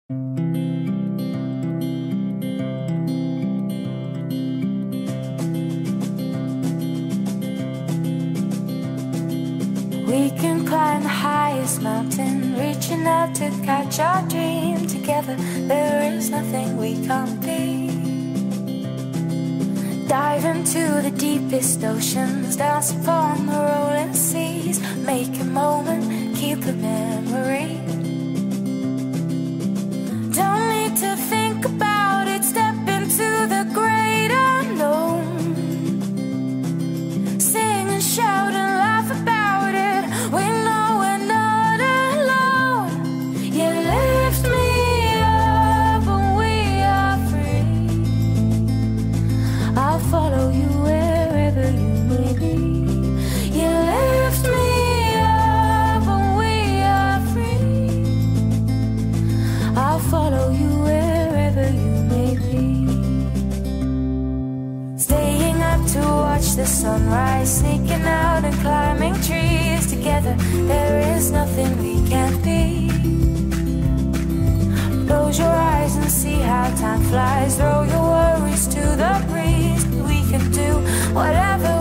We can climb the highest mountain, reaching out to catch our dream. Together, there is nothing we can't be. Dive into the deepest oceans, dance upon the rolling seas. Make a moment, keep a memory. Don't need to think about it, step into the great unknown. Sing and shout and laugh about it, we know we're not alone. You lift me up when we are free. I'll follow you wherever you may be. You lift me up when we are free. I'll follow you wherever you may be. Staying up to watch the sunrise, sneaking out and climbing trees. Together, there is nothing we can't be. Close your eyes and see how time flies. Throw your worries to the breeze. We can do whatever